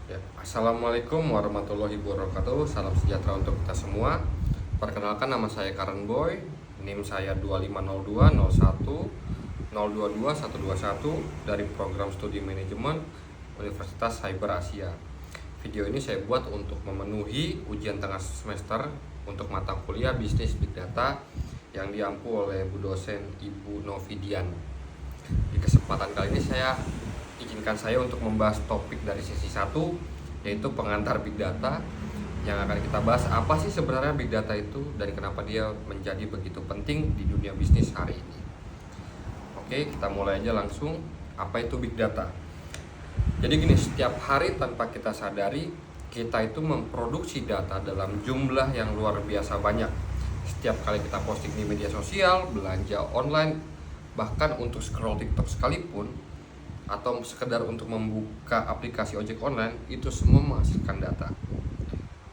Ya, Assalamualaikum warahmatullahi wabarakatuh. Salam sejahtera untuk kita semua. Perkenalkan, nama saya Karen Boy. NIM saya 2502010222121 dari program studi manajemen Universitas Cyber Asia. Video ini saya buat untuk memenuhi ujian tengah semester untuk mata kuliah bisnis Big Data yang diampu oleh Bu dosen Ibu Novidian. Di kesempatan kali ini izinkan saya untuk membahas topik dari sesi 1, yaitu pengantar Big Data, yang akan kita bahas apa sih sebenarnya Big Data itu dan kenapa dia menjadi begitu penting di dunia bisnis hari ini. Oke, kita mulai aja langsung. Apa itu Big Data? Jadi gini, setiap hari tanpa kita sadari, kita itu memproduksi data dalam jumlah yang luar biasa banyak. Setiap kali kita posting di media sosial, belanja online, bahkan untuk scroll TikTok sekalipun, atau sekedar untuk membuka aplikasi ojek online, itu semua menghasilkan data.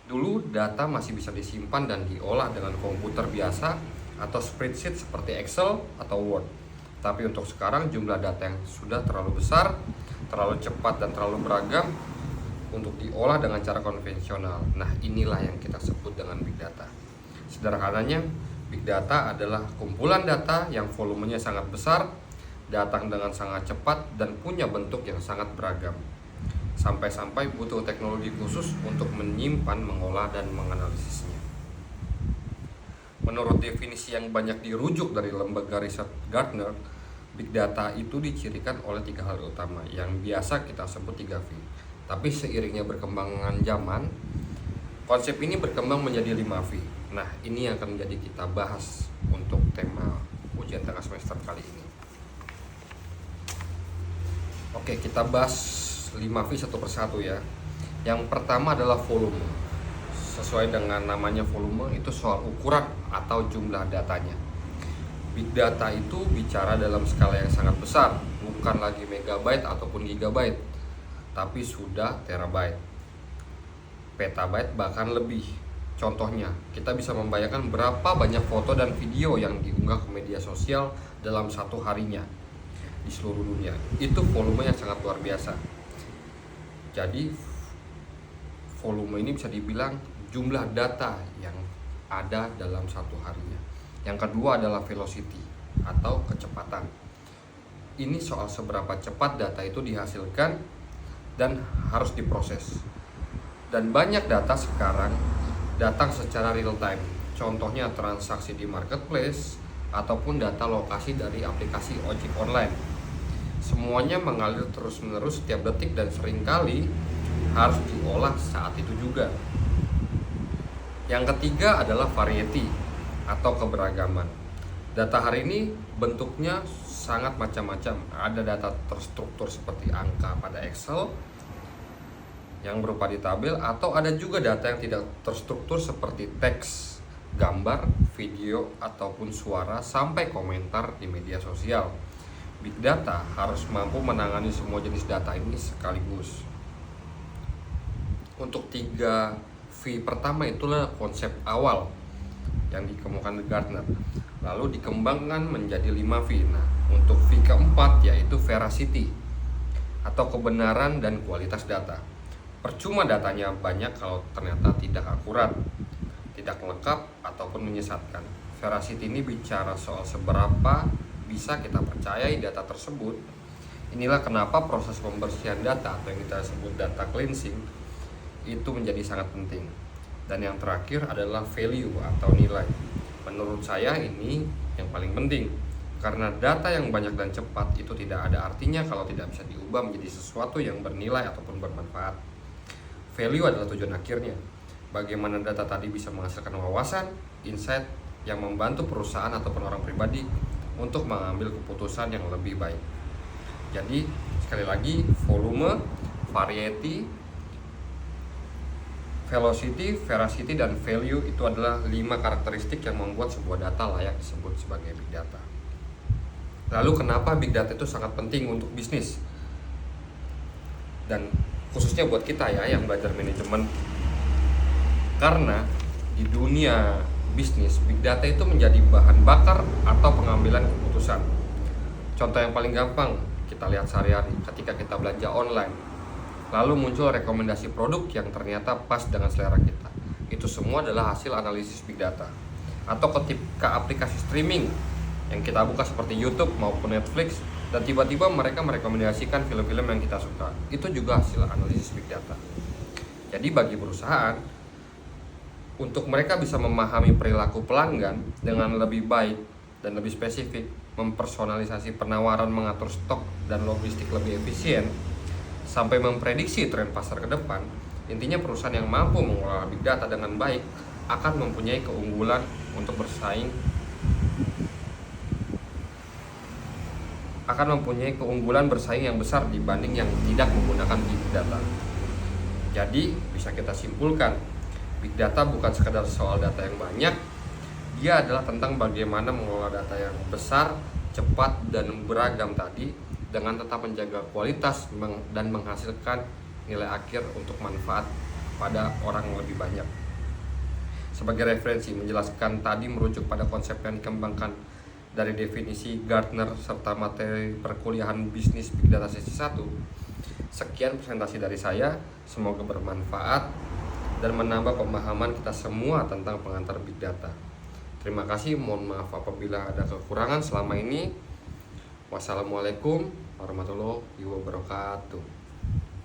Dulu data masih bisa disimpan dan diolah dengan komputer biasa atau spreadsheet seperti Excel atau Word. Tapi untuk sekarang jumlah data yang sudah terlalu besar, terlalu cepat dan terlalu beragam untuk diolah dengan cara konvensional. Nah, inilah yang kita sebut dengan Big Data. Sederhananya, Big Data adalah kumpulan data yang volumenya sangat besar, datang dengan sangat cepat, dan punya bentuk yang sangat beragam. Sampai-sampai butuh teknologi khusus untuk menyimpan, mengolah, dan menganalisisnya. Menurut definisi yang banyak dirujuk dari lembaga riset Gartner, Big Data itu dicirikan oleh 3 hal utama yang biasa kita sebut 3V. Tapi seiringnya berkembangan zaman, konsep ini berkembang menjadi 5V. Nah, ini yang akan menjadi kita bahas untuk tema ujian tengah semester kali ini. Oke, kita bahas 5V satu persatu ya. Yang pertama adalah volume. Sesuai dengan namanya volume, itu soal ukuran atau jumlah datanya. Big Data itu bicara dalam skala yang sangat besar, bukan lagi megabyte ataupun gigabyte, tapi sudah terabyte, petabyte, bahkan lebih. Contohnya, kita bisa membayangkan berapa banyak foto dan video yang diunggah ke media sosial dalam satu harinya di seluruh dunia. Itu volumenya sangat luar biasa. Jadi volume ini bisa dibilang jumlah data yang ada dalam satu harinya. Yang kedua adalah velocity atau kecepatan. Ini soal seberapa cepat data itu dihasilkan dan harus diproses. Dan banyak data sekarang datang secara real time. Contohnya transaksi di marketplace ataupun data lokasi dari aplikasi ojek online. Semuanya mengalir terus-menerus setiap detik dan seringkali harus diolah saat itu juga. Yang ketiga adalah variety atau keberagaman. Data hari ini bentuknya sangat macam-macam. Ada data terstruktur seperti angka pada Excel yang berupa di tabel, atau ada juga data yang tidak terstruktur seperti teks, gambar, video, ataupun suara, sampai komentar di media sosial. Big Data harus mampu menangani semua jenis data ini sekaligus. Untuk 3V pertama itulah konsep awal yang dikemukakan Gartner, lalu dikembangkan menjadi 5V. Nah, untuk V keempat yaitu veracity atau kebenaran dan kualitas data. Percuma datanya banyak kalau ternyata tidak akurat, tidak lengkap, ataupun menyesatkan. Veracity ini bicara soal seberapa bisa kita percayai data tersebut. Inilah kenapa proses pembersihan data atau yang kita sebut data cleansing itu menjadi sangat penting. Dan yang terakhir adalah value atau nilai. Menurut saya ini yang paling penting, karena data yang banyak dan cepat itu tidak ada artinya kalau tidak bisa diubah menjadi sesuatu yang bernilai ataupun bermanfaat. Value adalah tujuan akhirnya. Bagaimana data tadi bisa menghasilkan wawasan, insight yang membantu perusahaan ataupun orang pribadi untuk mengambil keputusan yang lebih baik. Jadi sekali lagi, volume, variety, velocity, veracity, dan value itu adalah 5 karakteristik yang membuat sebuah data layak disebut sebagai Big Data. Lalu kenapa Big Data itu sangat penting untuk bisnis? Dan khususnya buat kita ya yang belajar manajemen. Karena di dunia bisnis, Big Data itu menjadi bahan bakar atau pengambilan keputusan. Contoh yang paling gampang kita lihat sehari-hari ketika kita belanja online. lalu muncul rekomendasi produk yang ternyata pas dengan selera kita. Itu semua adalah hasil analisis big data. Atau ketika aplikasi streaming yang kita buka seperti YouTube maupun Netflix, dan tiba-tiba mereka merekomendasikan film-film yang kita suka, itu juga hasil analisis big data. Jadi bagi perusahaan, untuk mereka bisa memahami perilaku pelanggan dengan lebih baik dan lebih spesifik, mempersonalisasi penawaran, mengatur stok dan logistik lebih efisien, sampai memprediksi tren pasar ke depan, intinya perusahaan yang mampu mengelola big data dengan baik akan mempunyai keunggulan untuk bersaing, yang besar dibanding yang tidak menggunakan big data. Jadi bisa kita simpulkan, big data bukan sekadar soal data yang banyak, dia adalah tentang bagaimana mengelola data yang besar, cepat, dan beragam tadi dengan tetap menjaga kualitas dan menghasilkan nilai akhir untuk manfaat pada orang yang lebih banyak. Sebagai referensi menjelaskan tadi merujuk pada konsep yang dikembangkan dari definisi Gartner serta materi perkuliahan bisnis Big Data sesi 1. Sekian presentasi dari saya, semoga bermanfaat dan menambah pemahaman kita semua tentang pengantar Big Data. Terima kasih, mohon maaf apabila ada kekurangan selama ini. Wassalamualaikum warahmatullahi wabarakatuh.